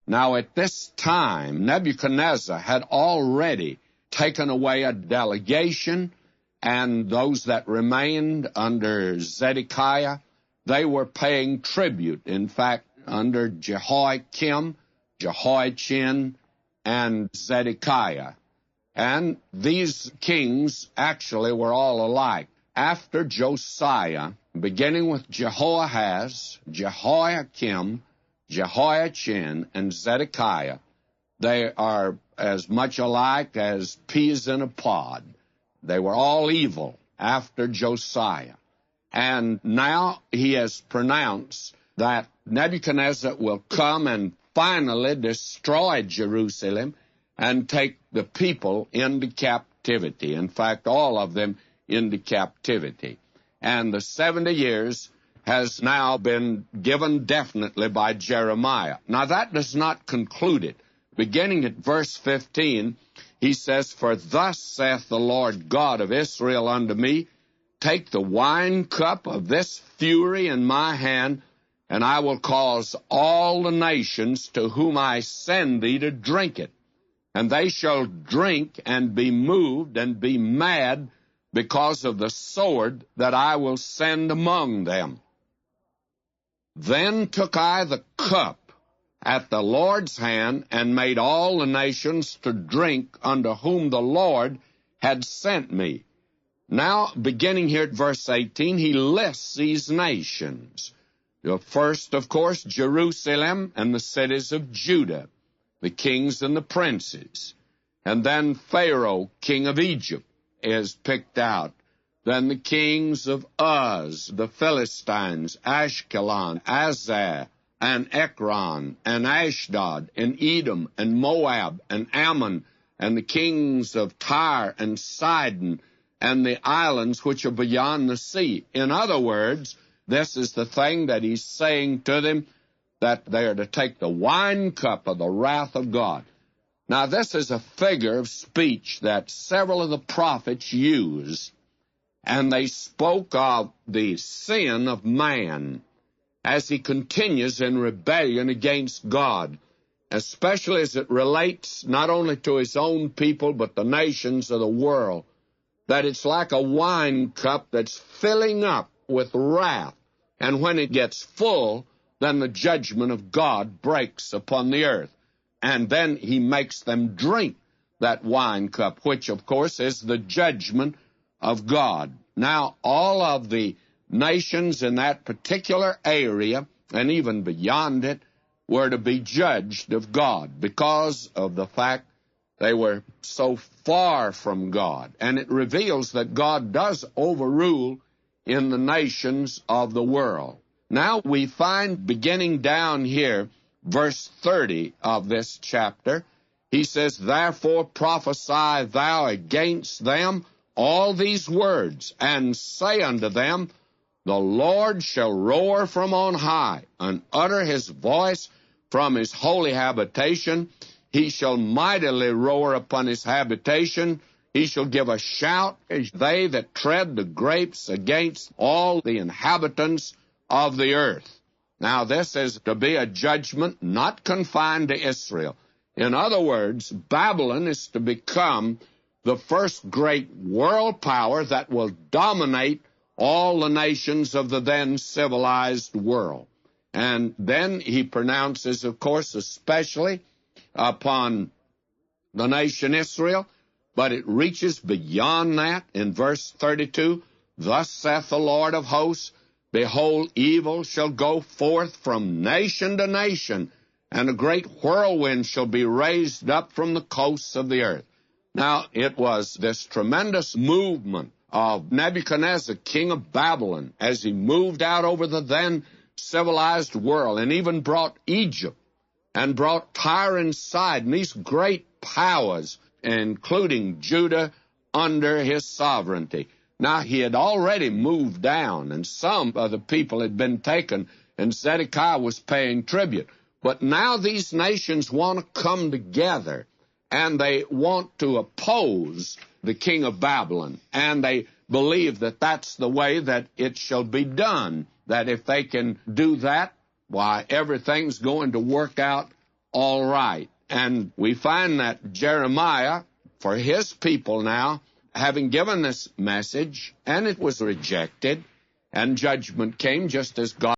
Now at this time, Nebuchadnezzar had already taken away a delegation, and those that remained under Zedekiah, they were paying tribute. In fact, under Jehoiakim, Jehoiachin, and Zedekiah. And these kings actually were all alike. After Josiah, beginning with Jehoahaz, Jehoiakim, Jehoiachin, and Zedekiah, they are as much alike as peas in a pod. They were all evil after Josiah. And now he has pronounced that Nebuchadnezzar will come and finally destroy Jerusalem and take the people into captivity. In fact, all of them into captivity. And the 70 years has now been given definitely by Jeremiah. Now, that does not conclude it. Beginning at verse 15, he says, "For thus saith the Lord God of Israel unto me, take the wine cup of this fury in my hand, and I will cause all the nations to whom I send thee to drink it. And they shall drink and be moved and be mad because of the sword that I will send among them. Then took I the cup at the Lord's hand, and made all the nations to drink unto whom the Lord had sent me." Now, beginning here at verse 18, he lists these nations. The first, of course, Jerusalem and the cities of Judah, the kings and the princes. And then Pharaoh, king of Egypt, is picked out. Then the kings of Uz, the Philistines, Ashkelon, Azar, and Ekron, and Ashdod, and Edom, and Moab, and Ammon, and the kings of Tyre and Sidon, and the islands which are beyond the sea. In other words, this is the thing that he's saying to them, that they are to take the wine cup of the wrath of God. Now, this is a figure of speech that several of the prophets use, and they spoke of the sin of man as he continues in rebellion against God, especially as it relates not only to his own people, but the nations of the world, that it's like a wine cup that's filling up with wrath, and when it gets full, then the judgment of God breaks upon the earth, and then he makes them drink that wine cup, which, of course, is the judgment of God. Now, all of the nations in that particular area, and even beyond it, were to be judged of God because of the fact they were so far from God. And it reveals that God does overrule in the nations of the world. Now we find, beginning down here, verse 30 of this chapter, he says, "Therefore prophesy thou against them all these words, and say unto them, The Lord shall roar from on high, and utter his voice from his holy habitation. He shall mightily roar upon his habitation. He shall give a shout, as they that tread the grapes, against all the inhabitants of the earth." Now, this is to be a judgment not confined to Israel. In other words, Babylon is to become the first great world power that will dominate all the nations of the then civilized world. And then he pronounces, of course, especially upon the nation Israel, but it reaches beyond that in verse 32. "Thus saith the Lord of hosts, Behold, evil shall go forth from nation to nation, and a great whirlwind shall be raised up from the coasts of the earth." Now, it was this tremendous movement of Nebuchadnezzar, king of Babylon, as he moved out over the then civilized world, and even brought Egypt, and brought Tyre and Sidon, these great powers, including Judah, under his sovereignty. Now, he had already moved down, and some of the people had been taken, and Zedekiah was paying tribute. But now these nations want to come together, and they want to oppose the king of Babylon, and they believe that that's the way that it shall be done, that if they can do that, why, everything's going to work out all right. And we find that Jeremiah, for his people now, having given this message, and it was rejected, and judgment came just as God